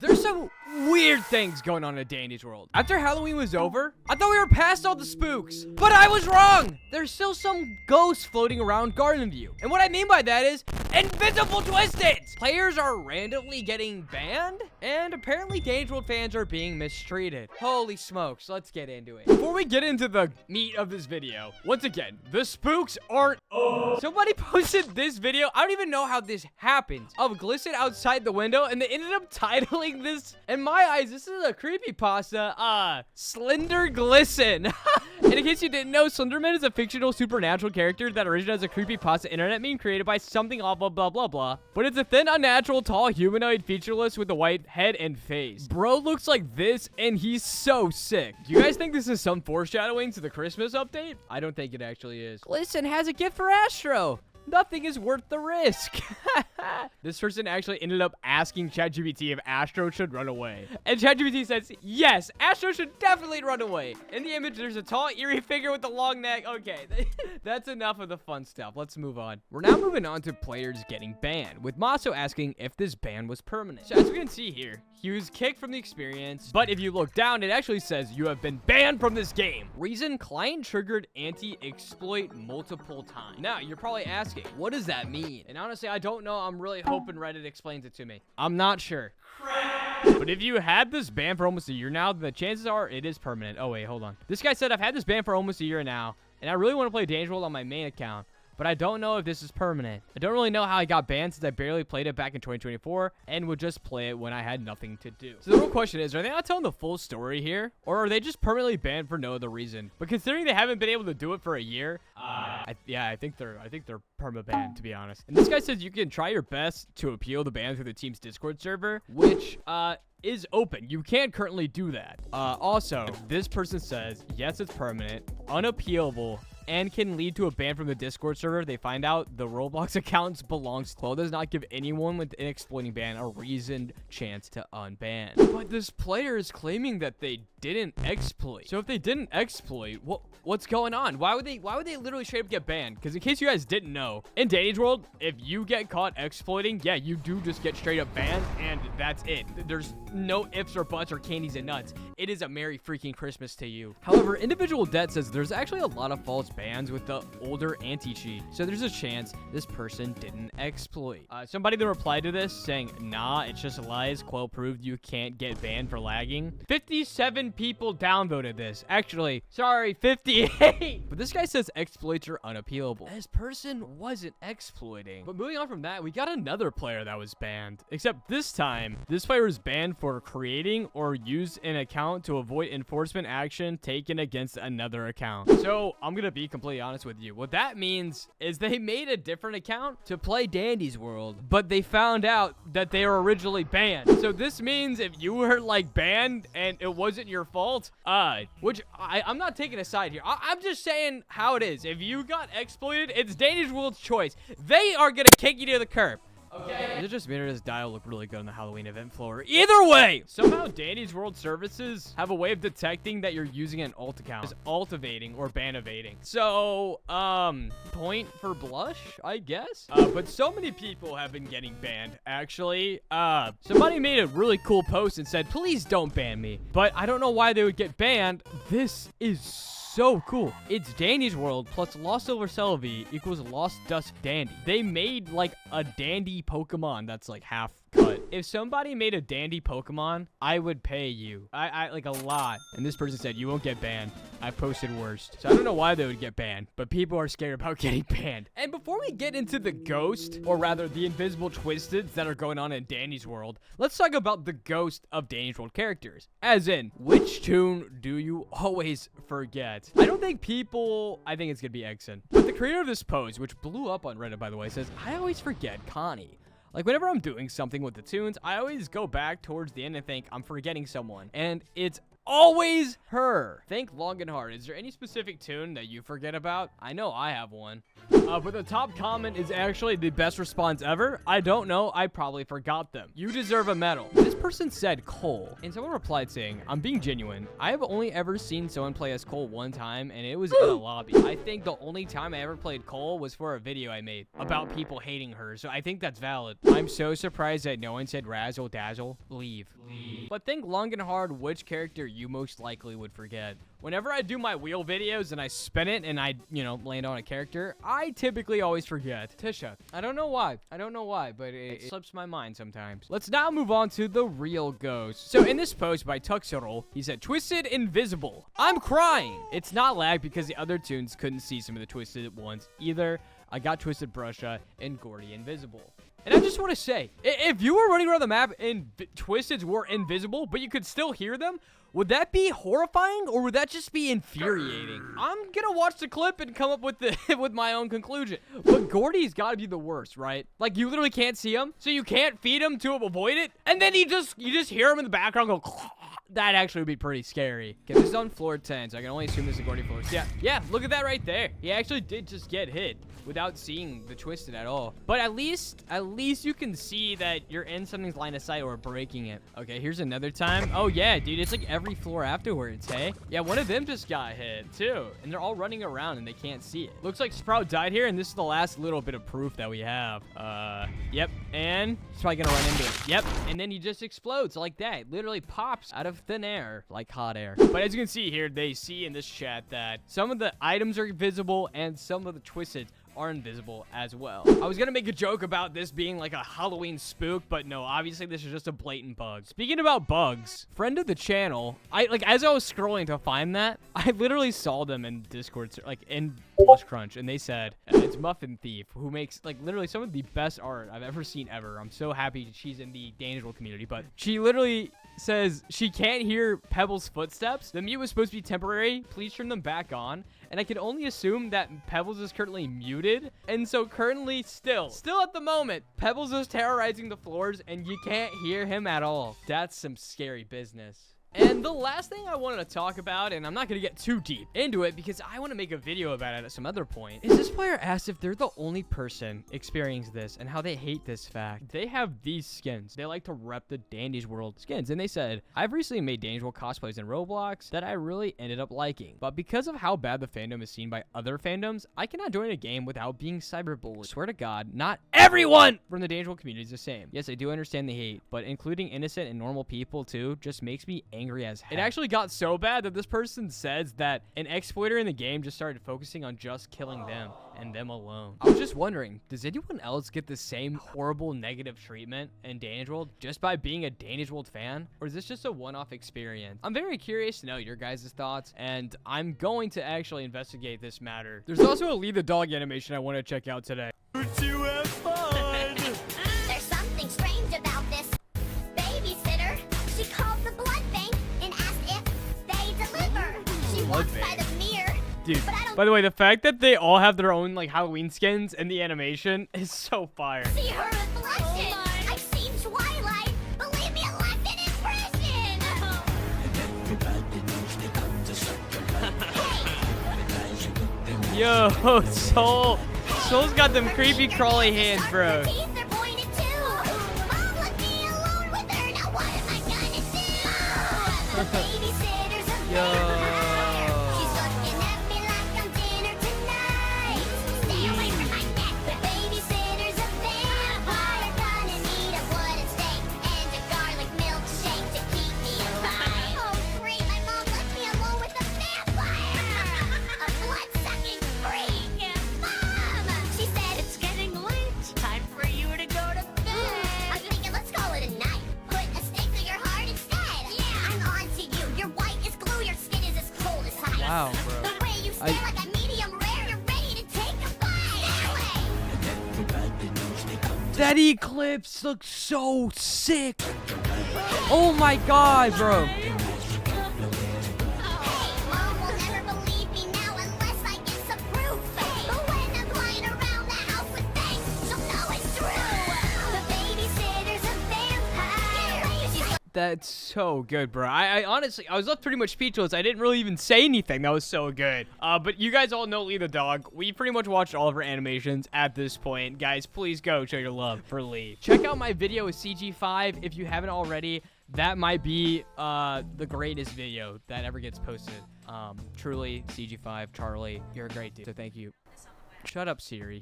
There's some weird things going on in Danny's world. After Halloween was over, I thought we were past all the spooks, but I was wrong. There's still some ghosts floating around Garden View. And what I mean by that is invisible twisted. Players are randomly getting banned, and apparently Danny's World fans are being mistreated. Holy smokes, let's get into it. Before we get into the meat of this video, once again, the spooks aren't over. Somebody posted this video, I don't even know how this happened, of Glisten outside the window, and they ended up titling this, in my eyes, this is a creepypasta, Slender Glisten. And in case you didn't know, Slenderman is a fictional supernatural character that originated as a creepypasta internet meme created by something off of blah blah blah. But it's a thin, unnatural, tall, humanoid, featureless with a white head and face. Bro looks like this, and he's so sick. Do you guys think this is some foreshadowing to the Christmas update? I don't think it actually is. Glisten has a gift for Astro. Nothing is worth the risk. This person actually ended up asking ChatGPT if Astro should run away. And ChatGPT says, yes, Astro should definitely run away. In the image, there's a tall, eerie figure with a long neck. Okay, that's enough of the fun stuff. Let's move on. We're now moving on to players getting banned, with Maso asking if this ban was permanent. So as we can see here, he was kicked from the experience, but if you look down, it actually says you have been banned from this game. Reason: client triggered anti-exploit multiple times. Now, you're probably asking, what does that mean? And honestly, I don't know. I'm really hoping Reddit explains it to me. I'm not sure. But if you had this ban for almost a year now, then the chances are it is permanent. Oh, wait, hold on. This guy said, I've had this ban for almost a year now, and I really want to play Dangerous World on my main account, but I don't know if this is permanent. I don't really know how I got banned since I barely played it back in 2024 and would just play it when I had nothing to do. So the real question is, are they not telling the full story here? Or are they just permanently banned for no other reason? But considering they haven't been able to do it for a year, I think they're perma banned, to be honest. And this guy says you can try your best to appeal the ban through the team's Discord server, which is open. You can currently do that. Also, this person says, yes, it's permanent, unappealable, and can lead to a ban from the Discord server. They find out the Roblox accounts belongs to. Does not give anyone with an exploiting ban a reasoned chance to unban. But this player is claiming that they didn't exploit. So if they didn't exploit, what's going on? Why would they literally straight up get banned? Because in case you guys didn't know, in Danny's World, if you get caught exploiting, yeah, you do just get straight up banned, and that's it. There's no ifs or buts or candies and nuts. It is a Merry freaking Christmas to you. However, Individual Debt says there's actually a lot of false bans with the older anti-cheat. So there's a chance this person didn't exploit. Somebody then replied to this saying, nah, it's just lies. Quell proved you can't get banned for lagging. 57 people downvoted this. Actually, sorry, 58. But this guy says exploits are unappealable. This person wasn't exploiting. But moving on from that, we got another player that was banned. Except this time, this player was banned for creating or used an account to avoid enforcement action taken against another account. So I'm gonna be completely honest with you. What that means is they made a different account to play Dandy's World, but they found out that they were originally banned. So this means if you were like banned and it wasn't your fault, which I'm not taking a side here. I'm just saying how it is. If you got exploited, it's Dandy's World's choice. They are gonna kick you to the curb. Okay. Is it just me or does Dial look really good on the Halloween event floor? Either way! Somehow Danny's World services have a way of detecting that you're using an alt account. It's alt evading or ban evading. So, point for blush, I guess? But so many people have been getting banned, actually. Somebody made a really cool post and said, please don't ban me. But I don't know why they would get banned. This is so cool. It's Dandy's World plus Lost Silver Celebi equals Lost Dusk Dandy. They made like a dandy Pokemon that's like half cut. If somebody made a dandy Pokemon, I would pay you. I like a lot. And this person said, you won't get banned. I posted worst. So I don't know why they would get banned, but people are scared about getting banned. And before we get into the ghost, or rather the invisible twisteds that are going on in Danny's World, let's talk about the ghost of Danny's World characters. As in, which tune do you always forget? I don't think I think it's gonna be Exon. But the creator of this pose, which blew up on Reddit by the way, says, I always forget Connie. Like, whenever I'm doing something with the tunes, I always go back towards the end and think I'm forgetting someone. And it's always her. Think long and hard. Is there any specific tune that you forget about? I know I have one. But the top comment is actually the best response ever. I don't know. I probably forgot them. You deserve a medal. This person said Cole, and someone replied saying, I'm being genuine. I have only ever seen someone play as Cole one time, and it was in a lobby. I think the only time I ever played Cole was for a video I made about people hating her, so I think that's valid. I'm so surprised that no one said razzle dazzle. Leave. But think long and hard which character you most likely would forget. Whenever I do my wheel videos and I spin it and I, land on a character, I typically always forget Tisha. I don't know why, but it slips my mind sometimes. Let's now move on to the real ghost. So in this post by Tuxero, he said, Twisted Invisible. I'm crying. It's not lag because the other tunes couldn't see some of the twisted ones either. I got Twisted Brusha and Gordy Invisible. And I just want to say, if you were running around the map and Twisteds were invisible, but you could still hear them, would that be horrifying or would that just be infuriating? I'm gonna watch the clip and come up with with my own conclusion. But Gordy's gotta be the worst, right? Like, you literally can't see him, so you can't feed him to avoid it, and then you just hear him in the background go. That actually would be pretty scary. Okay, this is on floor 10, so I can only assume this is Gordy floor. Yeah, look at that right there. He actually did just get hit without seeing the Twisted at all. But at least you can see that you're in something's line of sight or breaking it. Okay, here's another time. Oh yeah, dude, it's like every floor afterwards, hey? Yeah, one of them just got hit too, and they're all running around and they can't see it. Looks like Sprout died here, and this is the last little bit of proof that we have. Yep, and he's probably gonna run into it. Yep, and then he just explodes like that. It literally pops out of thin air, like hot air. But as you can see here, they see in this chat that some of the items are visible and some of the Twisted are invisible as well. I was gonna make a joke about this being like a Halloween spook, but no, obviously this is just a blatant bug. Speaking about bugs, friend of the channel, as I was scrolling to find that, I literally saw them in Discord, like in Blush Crunch, and they said it's Muffin Thief, who makes like literally some of the best art I've ever seen ever. I'm so happy she's in the Dangerous community, but she literally says she can't hear Pebbles' footsteps. The mute was supposed to be temporary. Please turn them back on. And I can only assume that Pebbles is currently muted. And so currently still at the moment, Pebbles is terrorizing the floors and you can't hear him at all. That's some scary business. And the last thing I wanted to talk about, and I'm not going to get too deep into it because I want to make a video about it at some other point, is this player asked if they're the only person experiencing this and how they hate this fact. They have these skins. They like to rep the Dandy's World skins. And they said, I've recently made Dandy's World cosplays in Roblox that I really ended up liking. But because of how bad the fandom is seen by other fandoms, I cannot join a game without being cyberbullied. Swear to God, not everyone from the Dandy's World community is the same. Yes, I do understand the hate, but including innocent and normal people too just makes me angry as heck. It actually got so bad that this person says that an exploiter in the game just started focusing on just killing them and them alone. I was just wondering, does anyone else get the same horrible negative treatment in Dandy's World just by being a Dandy's World fan? Or is this just a one-off experience? I'm very curious to know your guys' thoughts, and I'm going to actually investigate this matter. There's also a Lead the Dog animation I want to check out today. You have fun. There's something strange about this babysitter. She called the blood bank and asked if they deliver. She walks by the mirror. Dude, by the way, the fact that they all have their own like Halloween skins in the animation is so fire. See her reflection. I've seen Twilight. Believe me, I left an impression. Yo, Soul's got them creepy crawly hands, bro. Teeth are pointed too. Mom left me alone with her. Now what am I gonna do? The babysitter's a vampire. She's looking at me like I'm dinner tonight. Stay away from my neck. The babysitter's a vampire. Gonna need a wooden stake and a garlic milkshake to keep me alive. Oh great, my mom left me alone with a vampire. A blood-sucking freak. Mom! She said it's getting late. Time for you to go to bed. I'm thinking let's call it a night. Put a stake through your heart instead. Yeah, I'm on to you. You're white as glue. Your skin is as cold as ice. Wow, bro. The way you stand like a medium rare. You're ready to take a bite. That eclipse looks so sick. Oh my God, bro. Hey, Mom will never believe me now unless I get some proof. But when I'm flying around the house with bangs, she'll know it's true. The babysitter's a vampire. That's so good, bro. I honestly, I was left pretty much speechless. I didn't really even say anything. That was so good. But you guys all know Lee the dog. We pretty much watched all of her animations at this point. Guys, please go show your love for Lee. Check out my video with CG5 if you haven't already. That might be the greatest video that ever gets posted. Truly, CG5, Charlie, you're a great dude. So thank you. Shut up, Siri.